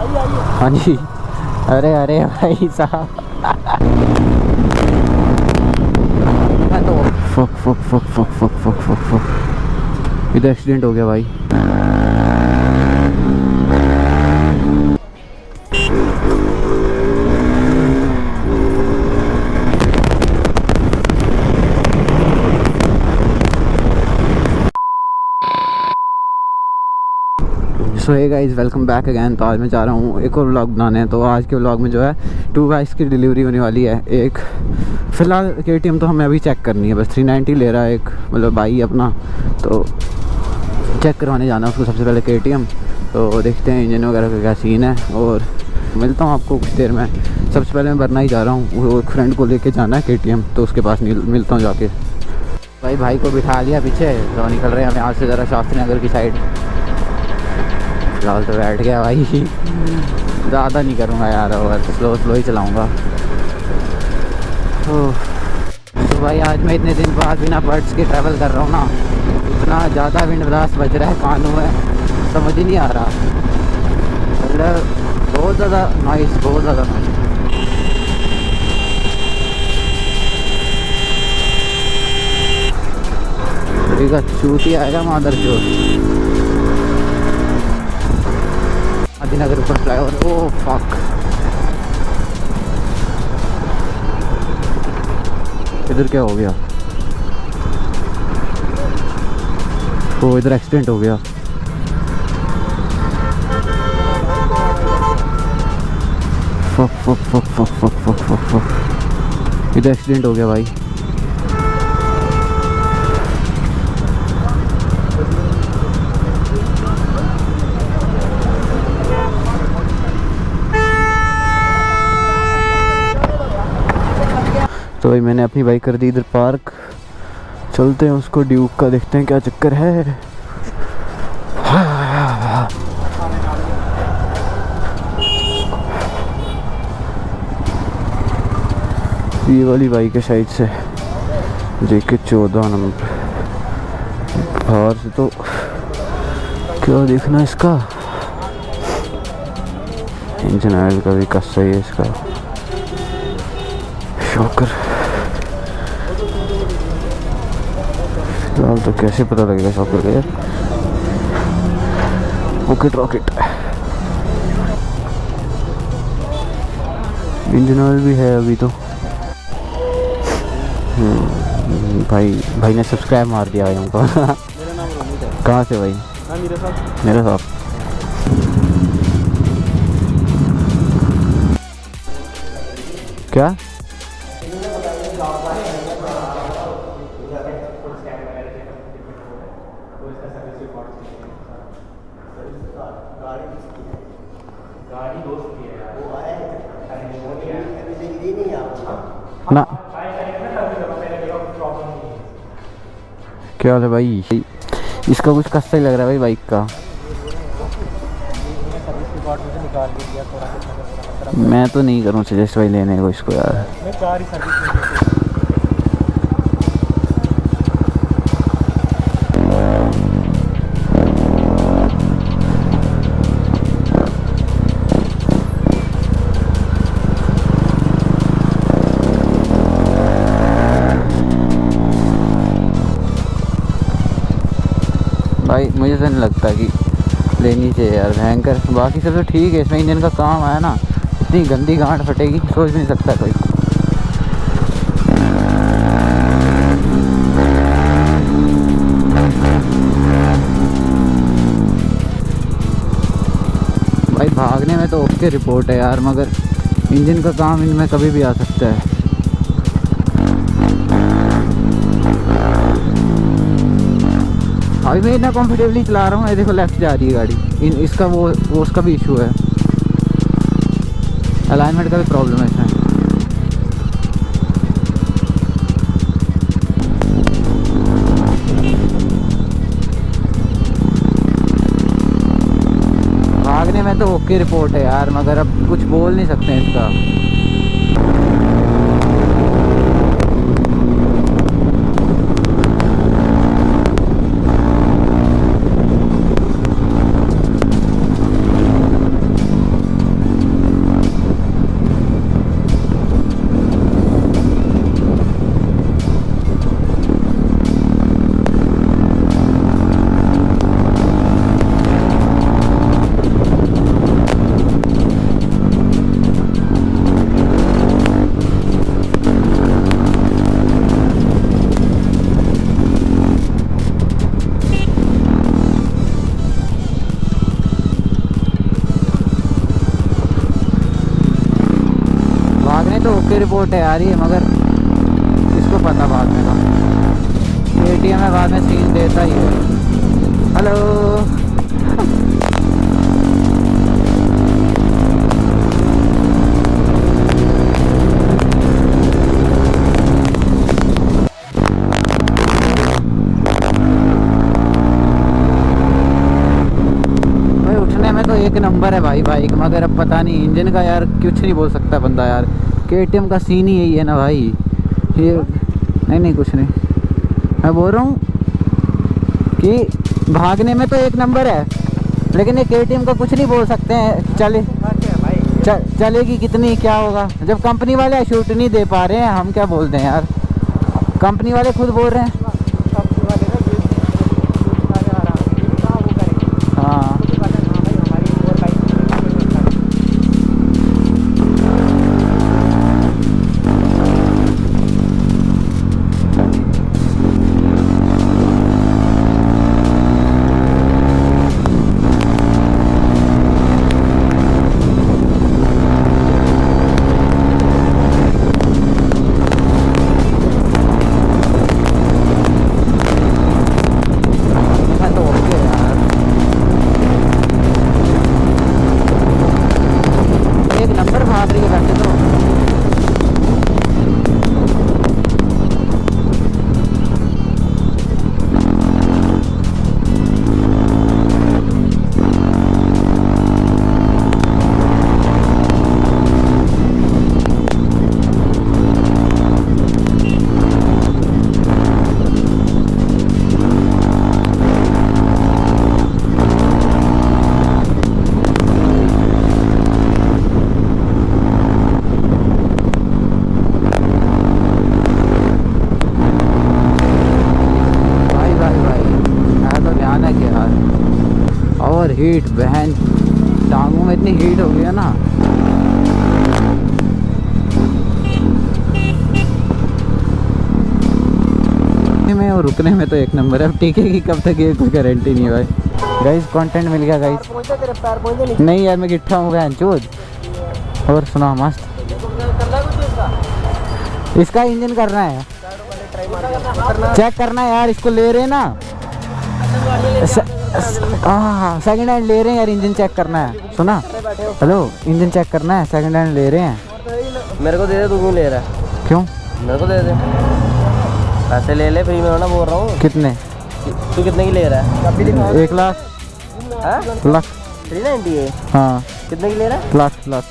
हाँ जी। अरे अरे भाई साहब, fuck fuck fuck fuck fuck fuck fuck fuck, इधर एक्सीडेंट हो गया भाई। So hey guys, welcome back again. तो आज मैं जा रहा हूँ एक और व्लॉग बनाने। तो आज के व्लॉग में जो है 2 बाइक्स की डिलीवरी होने वाली है। एक फ़िलहाल KTM तो हमें अभी चेक करनी है, बस 390 ले रहा है एक, मतलब भाई अपना, तो चेक करवाने जाना है उसको सबसे पहले KTM। तो देखते हैं इंजन वगैरह का क्या सीन है और मिलता हूँ आपको कुछ देर में। सबसे पहले मैं भरना ही जा रहा हूँ, वो फ्रेंड को लेके जाना है KTM, तो उसके पास मिलता हूँ जाके। भाई को बिठा लिया पीछे, तो निकल रहे हैं हम यहाँ से ज़रा शास्त्री नगर की साइड। फिलहाल तो बैठ गया भाई, ज़्यादा नहीं करूँगा यार, और स्लो ही चलाऊँगा। तो भाई आज मैं इतने दिन बाद बिना बर्ड्स के ट्रैवल कर रहा हूँ ना, इतना ज़्यादा विंड ब्लास्ट बज रहा है कानों में, समझ ही नहीं आ रहा, मतलब बहुत ज़्यादा नॉइस, बहुत ज़्यादा नॉइस। ठीक है, चूती आएगा मादर चोट। नगर ऊपर फ्लाईओवर, ओ फक, इधर क्या हो गया? ओ इधर एक्सीडेंट हो गया। Fuck fuck fuck fuck fuck fuck fuck fuck, इधर एक्सीडेंट हो गया भाई। तो भाई मैंने अपनी बाइक कर दी इधर पार्क, चलते हैं उसको ड्यूक का, देखते हैं क्या चक्कर है। ये वाली बाइक है शायद से, JK 14 नंबर। बाहर से तो क्या देखना इसका, इंजन ऑयल का भी कस सही है इसका, शॉकर। फिलहाल तो कैसे पता लगेगा शॉकर का यार। रॉकेट इंजन ऑयल भी है अभी तो। भाई ने सब्सक्राइब मार दिया भाई हमको। कहाँ से भाई? मेरे साथ क्या? ना क्या हाल है भाई? इसका कुछ कस्सा ही लग रहा है भाई बाइक का। मैं तो नहीं करूँ सजेस्ट भाई लेने को इसको यार। भाई मुझे तो नहीं लगता कि लेनी चाहिए यार, भयंकर। बाकी सब तो ठीक है, इसमें इंजन का काम आया ना, इतनी गंदी गांठ फटेगी सोच भी नहीं सकता कोई। भाई भागने में तो ओके रिपोर्ट है यार, मगर इंजन का काम इनमें कभी भी आ सकता है। अभी मैं इतना कंफर्टेबली चला रहा हूँ, ये देखो लेफ्ट जा रही है गाड़ी। इसका वो उसका भी इशू है, अलाइनमेंट का भी प्रॉब्लम है इसमें। भागने में तो ओके रिपोर्ट है यार, मगर अब कुछ बोल नहीं सकते हैं इसका। की रिपोर्ट है यार ये, मगर इसको पता बाद में का। KTM में बाद में सीन देता ही है। हेलो भाई, उठने में तो एक नंबर है भाई बाइक, मगर अब पता नहीं इंजन का यार कुछ नहीं बोल सकता बंदा यार। KTM का सीन ही यही है ना भाई। ये नहीं कुछ नहीं, मैं बोल रहा हूँ कि भागने में तो एक नंबर है, लेकिन ये KTM का कुछ नहीं बोल सकते हैं। चलेगी कितनी, क्या होगा जब कंपनी वाले शूट नहीं दे पा रहे हैं, हम क्या बोलते हैं यार। कंपनी वाले खुद बोल रहे हैं। हाँ हीट, बहन टांगों में इतनी हीट हो गई है ना। में और रुकने में तो एक नंबर है। अब टिकेगी कब तक ये कुछ गारंटी नहीं है भाई। गाइस कंटेंट मिल गया गाइस। नहीं यार मैं गिट्ठा हूँ बहन चोद। और सुना मस्त, इसका इंजन करना है, चेक करना है यार। इसको ले रहे हैं ना, सेकंड हैंड ले रहे हैं यार, इंजन चेक करना है। सुना, हेलो, इंजन चेक करना है, सेकंड हैंड ले रहे हैं। मेरे को दे दे, तू क्यों ले रहा है? क्यों? मेरे को दे दे, पैसे ले ले, फ्री में होना बोल रहा हूँ। कितने? तू कितने की ले रहा है? 1 लाख। लाख 390 है। हाँ कितने की ले रहा है? लाख।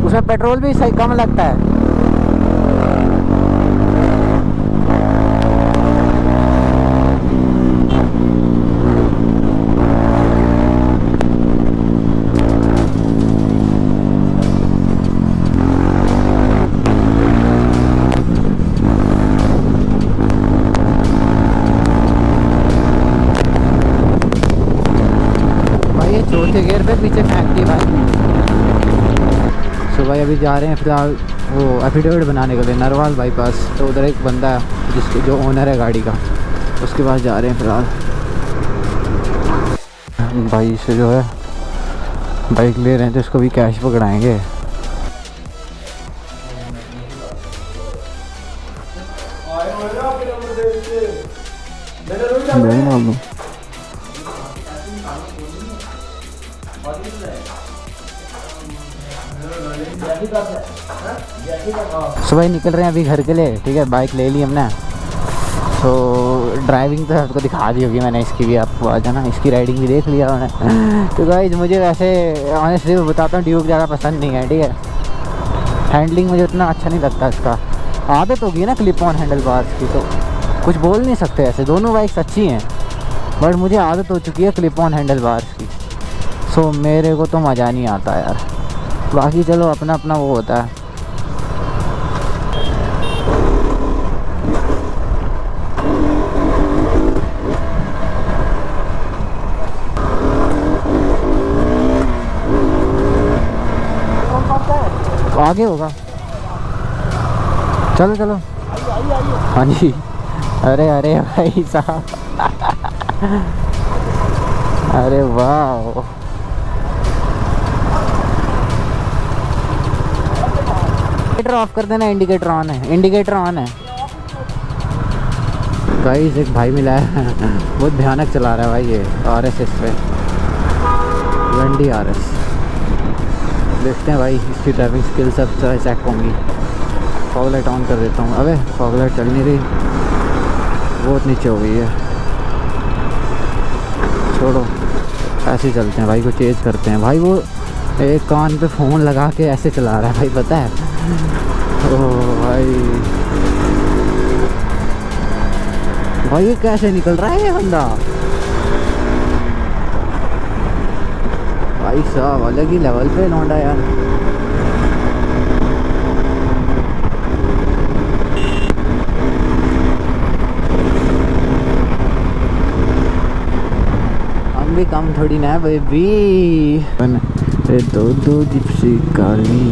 उसमें पेट्रोल भी सही कम लगता है। भाई ये चौथे गियर पे पीछे फेंकती भाई। तो भाई अभी जा रहे हैं फिलहाल वो एफिडेविट बनाने के लिए नरवाल बाईपास। तो उधर एक बंदा है जिसके जो ओनर है गाड़ी का, उसके पास जा रहे हैं फिलहाल। भाई से जो है बाइक ले रहे हैं तो इसको भी कैश पकड़ाएंगे। सुबह निकल रहे हैं अभी घर के लिए, ठीक है। बाइक ले ली हमने, तो ड्राइविंग तो आपको दिखा दी होगी मैंने इसकी भी, आपको आ जाना, इसकी राइडिंग भी देख लिया मैंने। तो गाइस मुझे वैसे ऑनेस्टली बताता हूँ ड्यूक ज़्यादा पसंद नहीं है, ठीक है। हैंडलिंग मुझे उतना अच्छा नहीं लगता इसका। आदत होगी ना क्लिप ऑन हैंडल बार्स की, तो कुछ बोल नहीं सकते ऐसे। दोनों बाइक्स अच्छी हैं बट मुझे आदत हो चुकी है क्लिप ऑन हैंडल बार्स की, सो मेरे को तो मज़ा नहीं आता यार। बाकी चलो अपना अपना वो होता है। आगे होगा, चलो चलो। हाँ जी अरे अरे भाई साहब अरे वाह, इंडिकेटर ऑफ कर देना। इंडिकेटर ऑन है, इंडिकेटर ऑन है। गाइस एक भाई मिला है बहुत भयानक चला रहा है भाई ये RS पे, वंडी RS। देखते हैं भाई इसकी ड्राइविंग स्किल सब चेक होंगी। फॉग लाइट ऑन कर देता हूँ। अबे फॉग लाइट चल नहीं रही, बहुत नीचे हो गई है। छोड़ो, ऐसे ही चलते हैं भाई को चेंज करते हैं। भाई वो एक कान पे फ़ोन लगा के ऐसे चला रहा है भाई, पता है। ओ भाई ये कैसे निकल रहा है ये बंदा भाई साहब, अलग ही लेवल पे लौंडा यार। हम भी कम थोड़ी ना है बेबी। दो जिप्सी काली।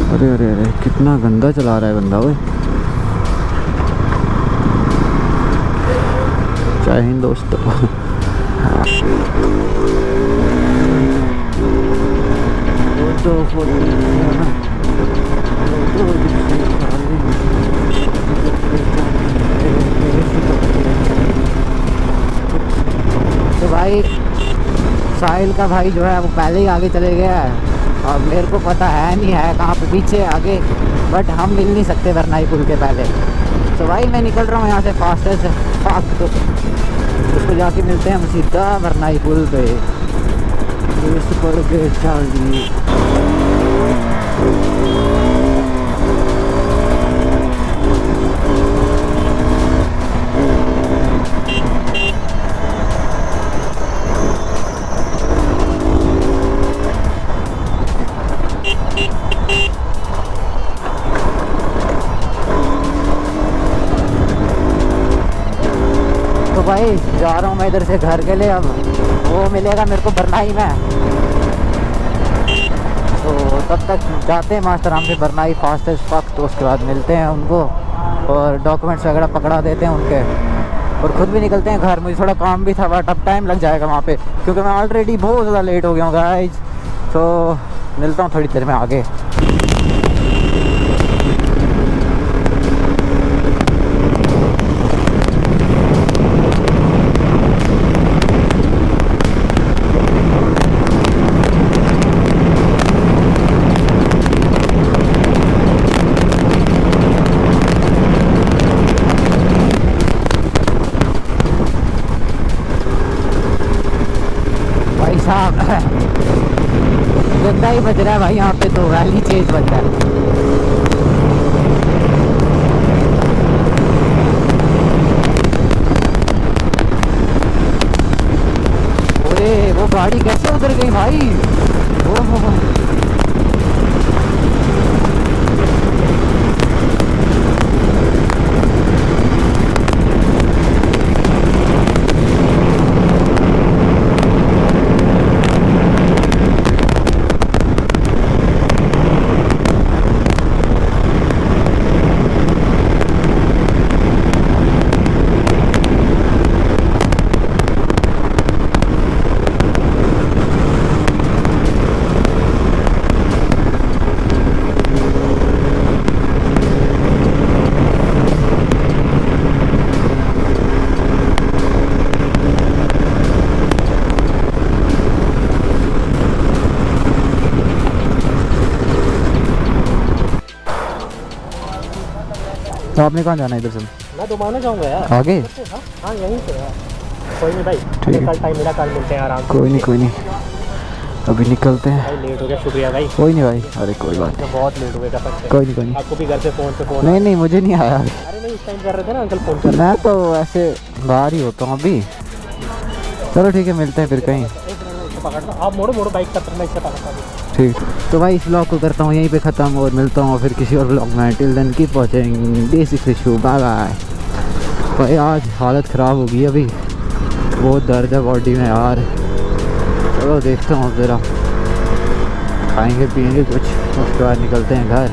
अरे अरे अरे कितना गंदा चला रहा है बंदा। वो जय हिंद दोस्तों। तो भाई साहिल का भाई जो है वो पहले ही आगे चले गया है और मेरे को पता है नहीं है कहाँ पे पीछे आगे, बट हम मिल नहीं सकते वरनाई पुल के पहले। तो भाई मैं निकल रहा हूँ यहाँ से फास्ट, तो उसको जाके मिलते हैं हम सीधा वरनाई पुल पे। इस पर के चल दी। भाई जा रहा हूँ मैं इधर से घर के लिए। अब वो मिलेगा मेरे को बरनाई में, तो तब तक जाते हैं मास्टर हम से बरनाई फास्टेस्ट वक्त। तो उसके बाद मिलते हैं उनको और डॉक्यूमेंट्स वगैरह पकड़ा देते हैं उनके, और ख़ुद भी निकलते हैं घर। मुझे थोड़ा काम भी था बट अब टाइम लग जाएगा वहाँ पे, क्योंकि मैं ऑलरेडी बहुत ज़्यादा लेट हो गया हूँ गाइस। तो मिलता हूँ थोड़ी देर में आगे। गंदा ही बज रहा है भाई यहाँ पे, तो वैली चेंज बज रहा है। अरे वो गाड़ी कैसे उतर गई भाई। ओह तो आपने कहाँ जाना है इधर से? मैं दोबारा जाऊँगा यार आगे। हाँ यहीं से यार। कोई नहीं भाई, कल टाइम मिला कल मिलते हैं आराम से। कोई नहीं अभी निकलते हैं। भाई लेट हो गया, शुक्रिया भाई। कोई नहीं भाई, अरे कोई बात नहीं, बहुत लेट हो गया कसम से। कोई नहीं आपको भी घर से फ़ोन नहीं मुझे नहीं आया अभी। अरे नहीं, इस टाइम कर रहे थे ना अंकल फ़ोन कर। मैं तो ऐसे बाहर ही होता हूँ अभी। चलो ठीक है, मिलते हैं फिर कहीं। आप मोड़ो बाइक का, मैं इससे पकड़ता हूँ। ठीक, तो भाई इस व्लॉग को करता हूँ यहीं पे ख़त्म और मिलता हूँ फिर किसी और व्लॉग में। टिल देन कीप वाचिंग डे6 इशू, बाय बाय। भाई आज हालत ख़राब हो गई, अभी बहुत दर्द है बॉडी में यार। चलो देखता हूँ ज़रा, खाएंगे पिएंगे कुछ, उसके बाद निकलते हैं घर।